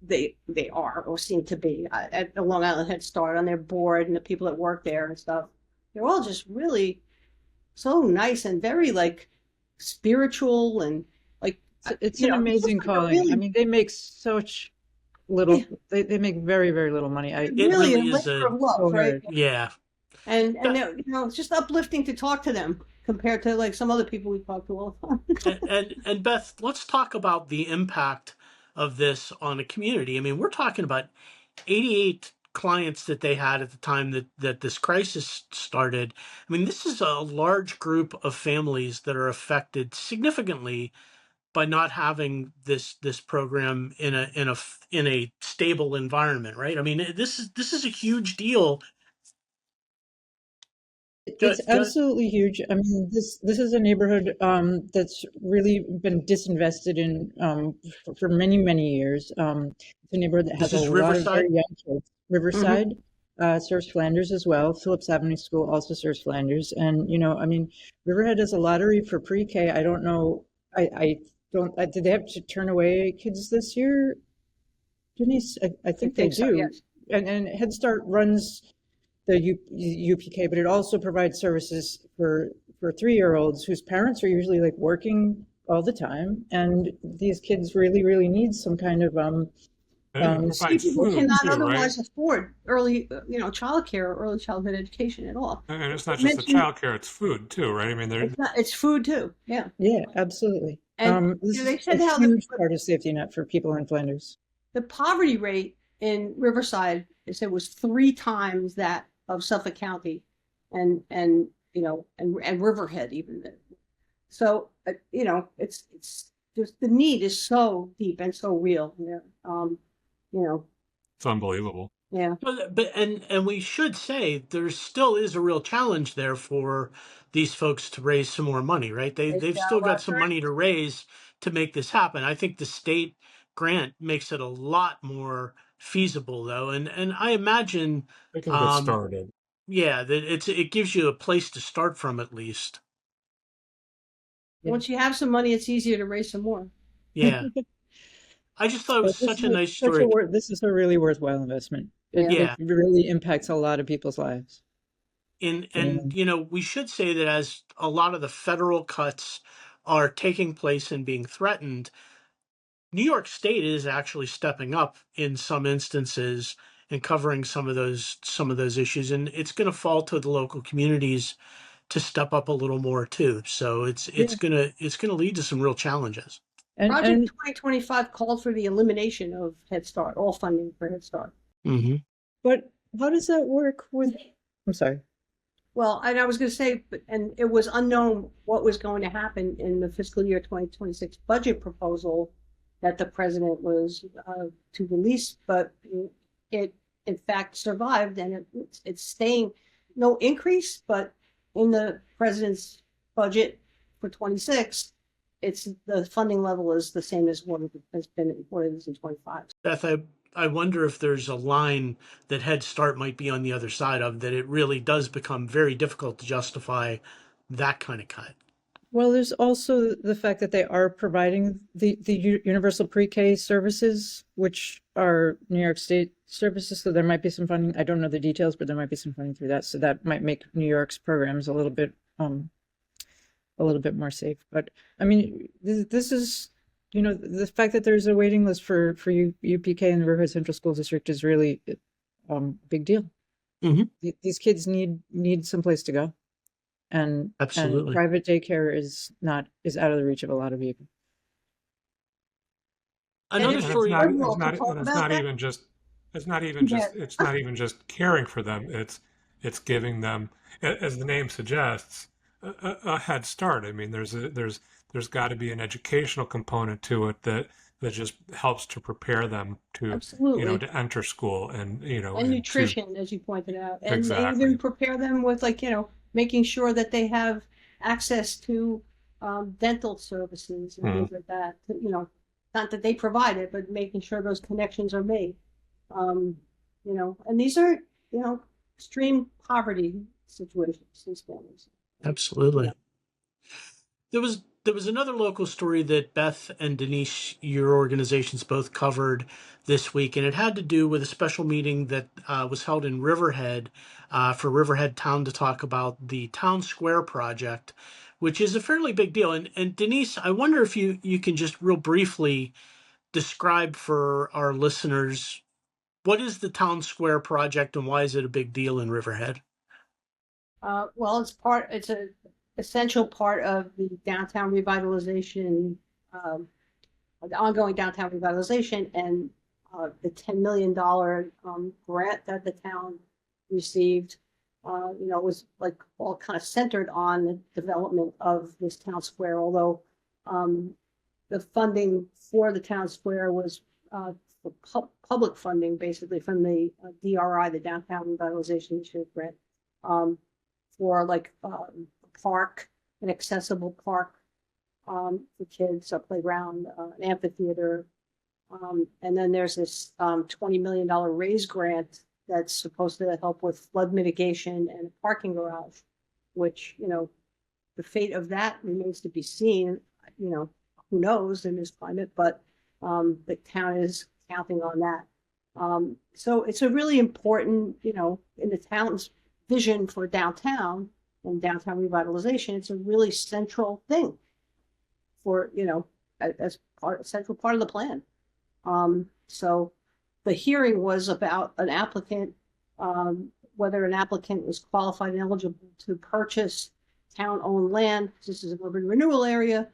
[SPEAKER 3] they are or seem to be at the Long Island Head Start on their board and the people that work there and stuff. They're all just really so nice and very like spiritual and like
[SPEAKER 5] It's an
[SPEAKER 3] it's just
[SPEAKER 5] amazing
[SPEAKER 3] like a
[SPEAKER 5] calling. I
[SPEAKER 3] really,
[SPEAKER 5] mean, they make such little,
[SPEAKER 3] yeah,
[SPEAKER 5] they make very, very little money.
[SPEAKER 1] It
[SPEAKER 3] really a
[SPEAKER 1] really is
[SPEAKER 3] labor
[SPEAKER 1] a
[SPEAKER 3] of love,
[SPEAKER 5] So
[SPEAKER 3] right?
[SPEAKER 5] hard.
[SPEAKER 1] yeah.
[SPEAKER 3] And it's just uplifting to talk to them compared to like some other people we talk to all the time.
[SPEAKER 1] And Beth, let's talk about the impact of this on the community. I mean, we're talking about 88 clients that they had at the time that this crisis started. I mean, this is a large group of families that are affected significantly by not having this program in a stable environment, right? I mean, this is a huge deal.
[SPEAKER 5] It's absolutely huge. I mean, this is a neighborhood that's really been disinvested in for many, many years. It's a neighborhood that
[SPEAKER 1] This
[SPEAKER 5] has a
[SPEAKER 1] is
[SPEAKER 5] lot of
[SPEAKER 1] Riverside.
[SPEAKER 5] very young kids.
[SPEAKER 3] Hmm.
[SPEAKER 5] Riverside serves Flanders as well. Phillips Avenue School also serves Flanders. And, I mean, Riverhead has a lottery for pre-K. I don't know. I don't, did they have to turn away kids this year, Denise? I think they
[SPEAKER 3] So,
[SPEAKER 5] do.
[SPEAKER 3] yes.
[SPEAKER 5] And Head Start runs the UPK, but it also provides services for 3-year-olds whose parents are usually like working all the time, and these kids really, really need some kind of
[SPEAKER 2] And it
[SPEAKER 3] Many
[SPEAKER 2] provides
[SPEAKER 3] people
[SPEAKER 2] food
[SPEAKER 3] cannot
[SPEAKER 2] too, right?
[SPEAKER 3] otherwise afford early, childcare or early childhood education at all.
[SPEAKER 2] And it's not
[SPEAKER 3] You
[SPEAKER 2] just the
[SPEAKER 3] mentioned
[SPEAKER 2] childcare; it's food too, right? I mean,
[SPEAKER 3] it's not, it's food too. Yeah.
[SPEAKER 5] Yeah, absolutely.
[SPEAKER 3] And
[SPEAKER 5] This
[SPEAKER 3] they
[SPEAKER 5] is a
[SPEAKER 3] said how
[SPEAKER 5] huge part of safety net for people in Flanders.
[SPEAKER 3] the poverty rate in Riverside, they said, was 3 times that of Suffolk County and Riverhead even. So, it's just the need is so deep and so real there. You know,
[SPEAKER 2] it's unbelievable.
[SPEAKER 3] yeah.
[SPEAKER 1] But and we should say there still is a real challenge there for these folks to raise some more money, right?
[SPEAKER 3] They've
[SPEAKER 1] They've
[SPEAKER 3] got a
[SPEAKER 1] still
[SPEAKER 3] lot
[SPEAKER 1] got
[SPEAKER 3] of
[SPEAKER 1] some money to raise to make this happen. I think the state grant makes it a lot more feasible though, and I imagine,
[SPEAKER 2] They can get
[SPEAKER 1] um,
[SPEAKER 2] started.
[SPEAKER 1] yeah, that it gives you a place to start from at least.
[SPEAKER 5] Yeah.
[SPEAKER 3] Once you have some money, it's easier to raise some more.
[SPEAKER 1] Yeah, I just thought it was
[SPEAKER 5] But
[SPEAKER 1] such a nice story.
[SPEAKER 5] this is a really worthwhile investment.
[SPEAKER 3] Yeah.
[SPEAKER 1] Yeah.
[SPEAKER 5] It really impacts a lot of people's lives.
[SPEAKER 1] And we should say that as a lot of the federal cuts are taking place and being threatened, New York State is actually stepping up in some instances and covering some of those issues, and it's going to fall to the local communities to step up a little more too. So it's gonna lead to some real challenges.
[SPEAKER 3] Project 2025 called for the elimination of Head Start, all funding for Head Start.
[SPEAKER 1] Mm-hmm.
[SPEAKER 5] But how does that work with? I'm sorry.
[SPEAKER 3] Well, and I was going to say, and it was unknown what was going to happen in the fiscal year 2026 budget proposal that the president was to release, but it in fact survived, and it's staying no increase, but in the president's budget for 26, it's the funding level is the same as what has been reported in 25.
[SPEAKER 1] Beth, I wonder if there's a line that Head Start might be on the other side of, that it really does become very difficult to justify that kind of cut.
[SPEAKER 5] Well, there's also the fact that they are providing the universal pre-K services, which are New York State services. So there might be some funding. I don't know the details, but there might be some funding through that. So that might make New York's programs a little bit more safe. But I mean, this is, the fact that there's a waiting list for UPK in the Riverhead Central School District is really big deal.
[SPEAKER 1] Mhm.
[SPEAKER 5] These kids need some place to go. And
[SPEAKER 1] Absolutely.
[SPEAKER 5] private daycare is out of the reach of a lot of people.
[SPEAKER 1] Another
[SPEAKER 3] And
[SPEAKER 1] story.
[SPEAKER 2] It's not even just caring for them. It's giving them, as the name suggests, a head start. I mean, there's got to be an educational component to it that just helps to prepare them to
[SPEAKER 3] Absolutely.
[SPEAKER 2] To enter school and
[SPEAKER 3] and nutrition, as you pointed out, and
[SPEAKER 2] Exactly.
[SPEAKER 3] even prepare them with making sure that they have access to dental services and things like that. You know, not that they provide it, but making sure those connections are made. You know, and these are, you know, extreme poverty situations, these families.
[SPEAKER 1] Absolutely.
[SPEAKER 3] Yeah.
[SPEAKER 1] There was another local story that Beth and Denise, your organizations, both covered this week, and it had to do with a special meeting that was held in Riverhead for Riverhead Town to talk about the Town Square project, which is a fairly big deal. And Denise, I wonder if you can just real briefly describe for our listeners what is the Town Square project and why is it a big deal in Riverhead?
[SPEAKER 3] Well, it's a essential part of the downtown revitalization, the ongoing downtown revitalization, and the $10 million grant that the town received. You know, was like all kind of centered on the development of this town square, although the funding for the town square was for public funding, basically from the DRI, the Downtown Revitalization Initiative grant, for like a park, an accessible park for kids, a playground, an amphitheater. And then there's this $20 million raise grant that's supposed to help with flood mitigation and a parking garage, which, you know, the fate of that remains to be seen. You know, who knows in this climate, but the town is counting on that. So it's a really important, you know, in the town's vision for downtown and downtown revitalization, it's a really central thing for, you know, as part, central part of the plan. So the hearing was about an applicant, whether an applicant was qualified and eligible to purchase town-owned land. This is an urban renewal area.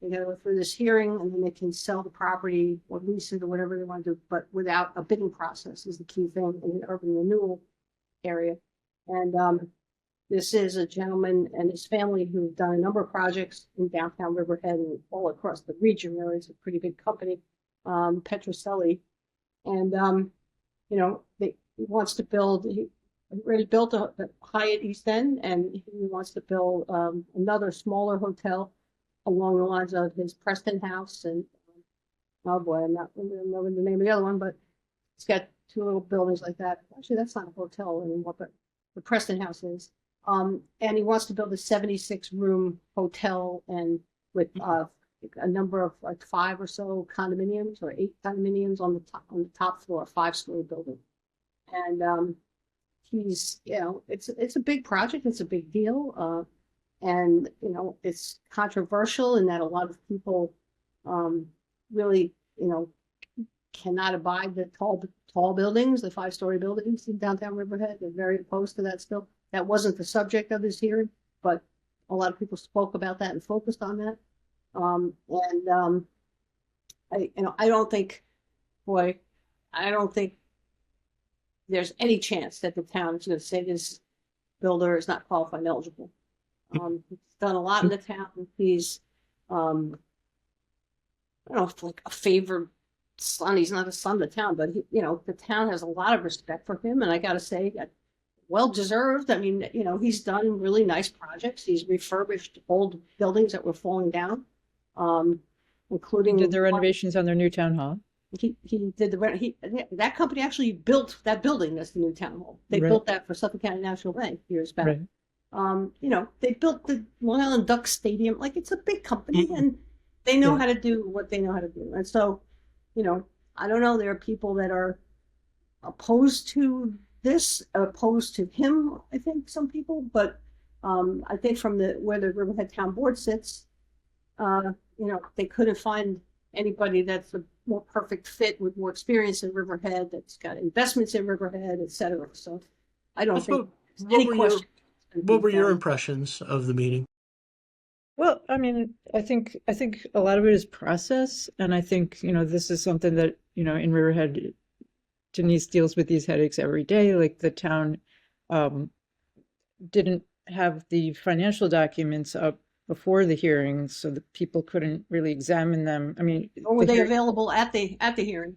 [SPEAKER 3] They got to go through this hearing, and then they can sell the property or lease it or whatever they want to do, but without a bidding process is the key thing in the urban renewal area. And this is a gentleman and his family who've done a number of projects in downtown Riverhead and all across the region. Really, it's a pretty big company, Petrocelli, and you know, he wants to build. He already built a Hyatt East End, and he wants to build another smaller hotel along the lines of his Preston House. And oh boy, I'm not remembering the name of the other one, but it's got two little buildings like that. Actually, that's not a hotel anymore, but the Preston House is. And he wants to build a 76-room hotel and with a number of like 5 or so condominiums or 8 condominiums on the top floor, a 5-story building. And he's, you know, it's a big project. It's a big deal. And, you know, it's controversial in that a lot of people really, you know, cannot abide the tall buildings, the 5-story buildings in downtown Riverhead. They're very opposed to that still. That wasn't the subject of this hearing, but a lot of people spoke about that and focused on that. I don't think, I don't think there's any chance that the town is going to say this builder is not qualified and eligible. He's done a lot in the town. He's, I don't know if like a favored son. He's not a son of the town, but he, you know, the town has a lot of respect for him, and I got to say, well deserved. I mean, you know, he's done really nice projects. He's refurbished old buildings that were falling down, including
[SPEAKER 5] Did the renovations on their new town hall.
[SPEAKER 3] He did that company actually built that building. That's the new town hall. They
[SPEAKER 5] Right.
[SPEAKER 3] built that for Suffolk County National Bank years back.
[SPEAKER 5] Right.
[SPEAKER 3] You know, they built the Long Island Ducks Stadium. Like, it's a big company, and they know how to do what they know how to do. And so, you know, I don't know. There are people that are opposed to this, opposed to him. I think some people, but I think from where the Riverhead Town Board sits, you know, they couldn't find anybody that's a more perfect fit with more experience in Riverhead, that's got investments in Riverhead, et cetera. So I don't think there's any question.
[SPEAKER 1] What were your impressions of the meeting?
[SPEAKER 5] Well, I mean, I think a lot of it is process, and I think, you know, this is something that, you know, in Riverhead, Denise deals with these headaches every day. Like, the town didn't have the financial documents up before the hearing, so that people couldn't really examine them. I mean,
[SPEAKER 3] Or were they available at the hearing?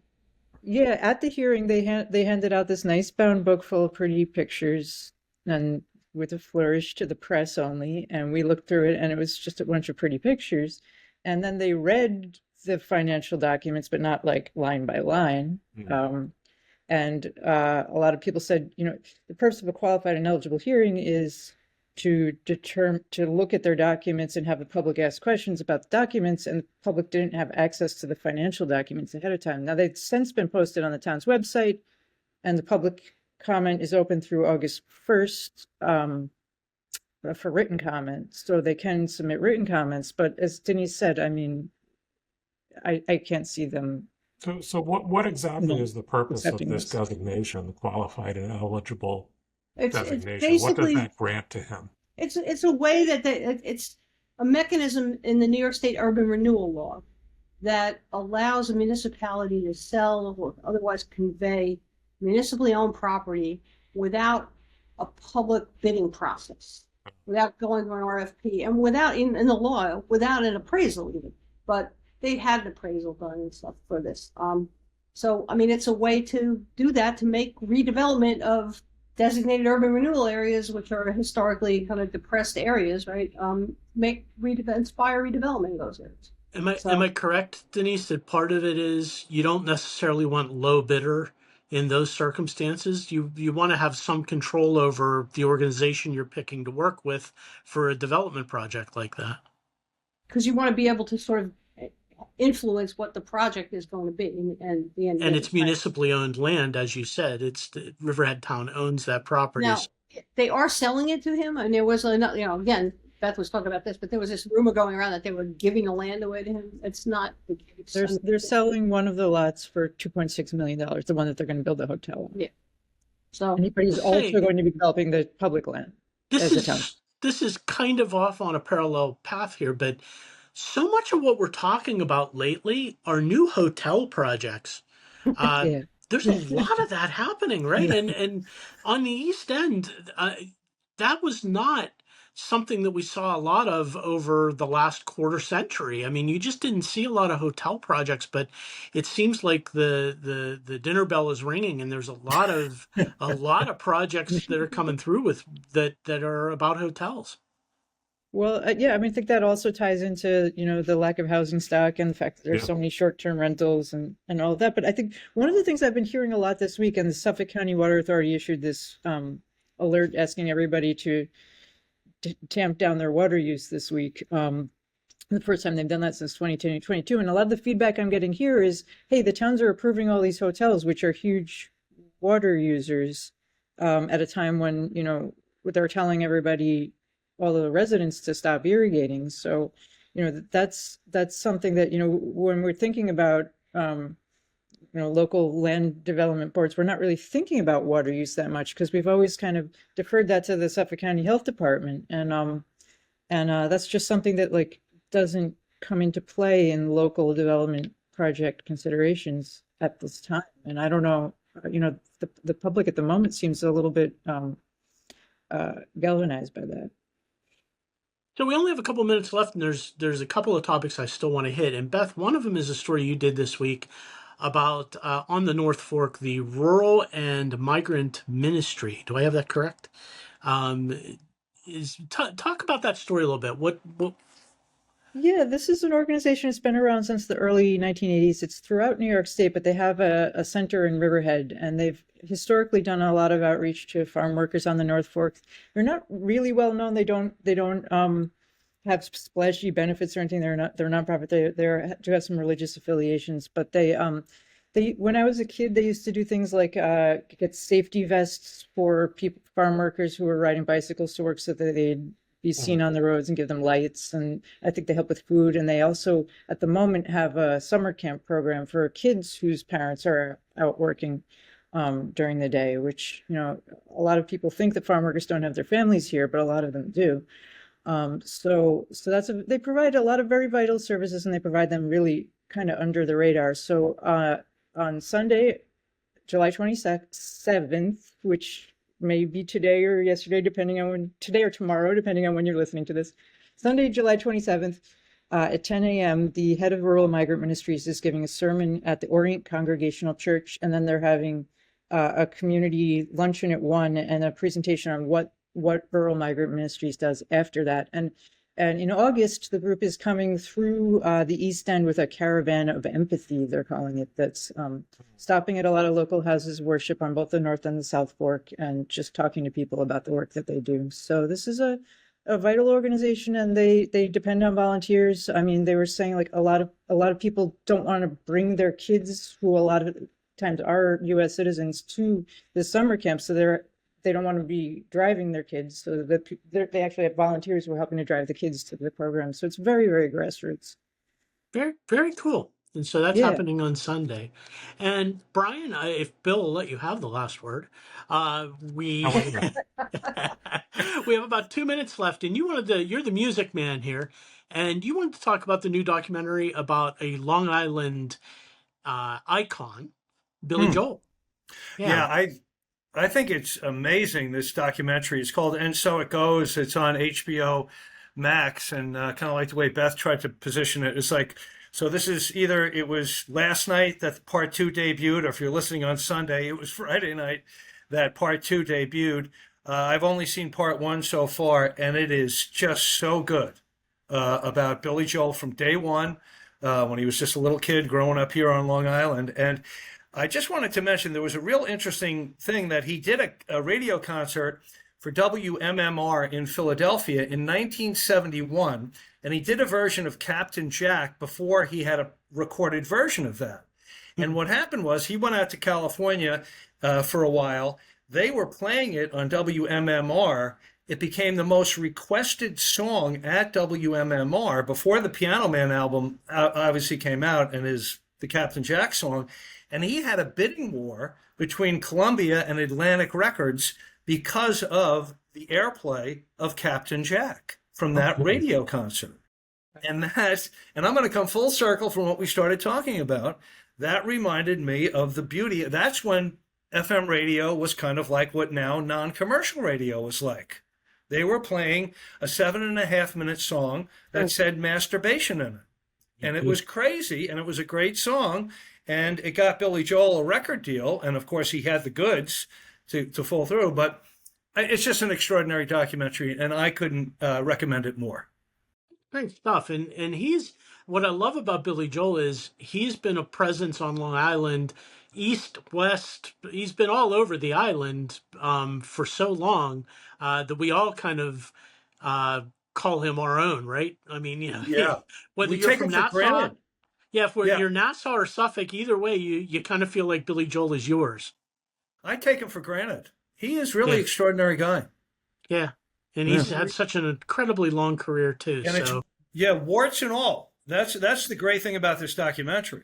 [SPEAKER 5] Yeah, at the hearing, they handed out this nice bound book full of pretty pictures, and with a flourish to the press only, and we looked through it, and it was just a bunch of pretty pictures. And then they read the financial documents, but not like line by line. And a lot of people said, the purpose of a qualified and eligible hearing is to look at their documents and have the public ask questions about the documents, and the public didn't have access to the financial documents ahead of time. Now, they've since been posted on the town's website, and the public comment is open through August 1st for written comments, so they can submit written comments. But as Denise said, I mean, I can't see them.
[SPEAKER 2] So what exactly is the purpose of
[SPEAKER 5] Accepting
[SPEAKER 2] this
[SPEAKER 5] this.
[SPEAKER 2] designation, the qualified and eligible
[SPEAKER 3] It's
[SPEAKER 2] designation? What does
[SPEAKER 3] basically,
[SPEAKER 2] that grant to him?
[SPEAKER 3] it's a way that it's a mechanism in the New York State Urban Renewal Law that allows a municipality to sell or otherwise convey municipally owned property without a public bidding process, without going to an RFP, and without, in the law, without an appraisal even. But they had an appraisal done and stuff for this. So, I mean, it's a way to do that, to make redevelopment of designated urban renewal areas, which are historically kind of depressed areas, right? Inspire redevelopment in those areas.
[SPEAKER 1] Am I correct, Denise, that part of it is you don't necessarily want low bidder in those circumstances? You want to have some control over the organization you're picking to work with for a development project like that.
[SPEAKER 3] Because you want to be able to sort of influence what the project is going to be, and the end.
[SPEAKER 1] And it's municipally owned land, as you said. It's the Riverhead Town owns that property.
[SPEAKER 3] Now, they are selling it to him, and there was another, again, Beth was talking about this, but there was this rumor going around that they were giving the land away to him. It's not the case.
[SPEAKER 5] They're selling one of the lots for $2.6 million, the one that they're going to build a hotel on.
[SPEAKER 3] Yeah. So,
[SPEAKER 5] And he's also going to be developing the public land as a town.
[SPEAKER 1] This is kind of off on a parallel path here, but so much of what we're talking about lately are new hotel projects.
[SPEAKER 5] Yeah.
[SPEAKER 1] There's a lot of that happening, right? And on the East End, that was not something that we saw a lot of over the last quarter century. I mean, you just didn't see a lot of hotel projects, but it seems like the dinner bell is ringing, and there's a lot of projects that are coming through with that are about hotels.
[SPEAKER 5] Well, yeah, I mean, I think that also ties into, the lack of housing stock and the fact that there's so many short-term rentals and all of that. But I think one of the things I've been hearing a lot this week, and the Suffolk County Water Authority issued this alert asking everybody to tamp down their water use this week. The first time they've done that since 2022. And a lot of the feedback I'm getting here is, hey, the towns are approving all these hotels, which are huge water users, at a time when, they're telling everybody, all the residents, to stop irrigating. So, that's something that, when we're thinking about, local land development boards, we're not really thinking about water use that much because we've always kind of deferred that to the Suffolk County Health Department. And that's just something that doesn't come into play in local development project considerations at this time. And I don't know, the public at the moment seems a little bit galvanized by that.
[SPEAKER 1] So we only have a couple minutes left, and there's a couple of topics I still want to hit. And Beth, one of them is a story you did this week about on the North Fork, the Rural and Migrant Ministry. Do I have that correct? Talk about that story a little bit. What?
[SPEAKER 5] Yeah, this is an organization that's been around since the early 1980s. It's throughout New York State, but they have a center in Riverhead, and they've historically done a lot of outreach to farm workers on the North Fork. They're not really well known. They don't have splashy benefits or anything. They're nonprofit. They do have some religious affiliations, but they when I was a kid, they used to do things like get safety vests for farm workers who were riding bicycles to work so that they'd be seen on the roads and give them lights. And I think they help with food. And they also, at the moment, have a summer camp program for kids whose parents are out working during the day, which, a lot of people think that farm workers don't have their families here, but a lot of them do. So they provide a lot of very vital services, and they provide them really kind of under the radar. So on Sunday, July 27th, which may be today or yesterday, today or tomorrow, depending on when you're listening to this. Sunday, July 27th, at 10 a.m., the head of Rural Migrant Ministries is giving a sermon at the Orient Congregational Church, and then they're having a community luncheon at 1 and a presentation on what what Rural Migrant Ministries does after that. And in August, the group is coming through the East End with a caravan of empathy, they're calling it, that's stopping at a lot of local houses of worship on both the North and the South Fork and just talking to people about the work that they do. So this is a vital organization, and they depend on volunteers. I mean, they were saying like a lot of people don't want to bring their kids, who a lot of times are U.S. citizens, to the summer camp, so they don't want to be driving their kids. So they actually have volunteers who are helping to drive the kids to the program. So it's very, very grassroots.
[SPEAKER 1] Very, very cool. And so that's
[SPEAKER 5] Yeah.
[SPEAKER 1] happening on Sunday. And Brian, if Bill will let you have the last word, we
[SPEAKER 2] However,
[SPEAKER 1] we have about 2 minutes left, and you're the music man here, and you wanted to talk about the new documentary about a Long Island icon, Billy Joel.
[SPEAKER 4] Yeah, I think it's amazing, this documentary. It's called And So It Goes. It's on HBO Max, and kind of like the way Beth tried to position it. It's like, so this is either it was last night that part 2 debuted, or if you're listening on Sunday, it was Friday night that part 2 debuted. I've only seen part 1 so far, and it is just so good, about Billy Joel from day one, when he was just a little kid growing up here on Long Island. And I just wanted to mention there was a real interesting thing that he did a radio concert for WMMR in Philadelphia in 1971, and he did a version of Captain Jack before he had a recorded version of that. And what happened was he went out to California for a while. They were playing it on WMMR. It became the most requested song at WMMR before the Piano Man album obviously came out and is the Captain Jack song. And he had a bidding war between Columbia and Atlantic Records because of the airplay of Captain Jack from that radio concert. And I'm going to come full circle from what we started talking about. That reminded me of the beauty. That's when FM radio was kind of like what now non-commercial radio is like. They were playing a 7.5-minute song that said masturbation in it. And it was crazy, and it was a great song. And it got Billy Joel a record deal. And of course, he had the goods to pull through. But it's just an extraordinary documentary, and I couldn't recommend it more.
[SPEAKER 1] Great stuff. And what I love about Billy Joel is he's been a presence on Long Island, east, west. He's been all over the island for so long that we all kind of call him our own, right? I mean,
[SPEAKER 4] Yeah.
[SPEAKER 1] whether
[SPEAKER 4] We
[SPEAKER 1] you're
[SPEAKER 4] take
[SPEAKER 1] from
[SPEAKER 4] him for
[SPEAKER 1] Nassau,
[SPEAKER 4] granted.
[SPEAKER 1] if
[SPEAKER 4] Yeah.
[SPEAKER 1] you're Nassau or Suffolk, either way, you kind of feel like Billy Joel is yours.
[SPEAKER 4] I take him for granted. He is really
[SPEAKER 1] Yeah.
[SPEAKER 4] extraordinary guy.
[SPEAKER 1] Yeah. And he's had such an incredibly long career too.
[SPEAKER 4] And
[SPEAKER 1] So
[SPEAKER 4] warts and all. That's the great thing about this documentary.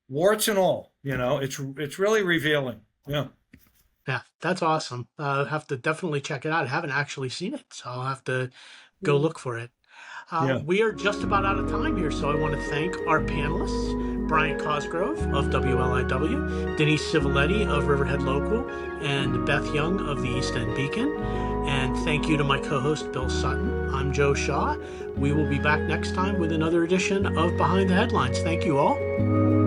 [SPEAKER 4] Warts and all. It's really revealing. Yeah.
[SPEAKER 1] yeah, that's awesome. I'll have to definitely check it out. I haven't actually seen it, so I'll have to go look for it.
[SPEAKER 4] Yeah.
[SPEAKER 1] We are just about out of time here, so I want to thank our panelists, Brian Cosgrove of WLIW, Denise Civiletti of Riverhead Local, and Beth Young of the East End Beacon. And thank you to my co-host, Bill Sutton. I'm Joe Shaw. We will be back next time with another edition of Behind the Headlines. Thank you all.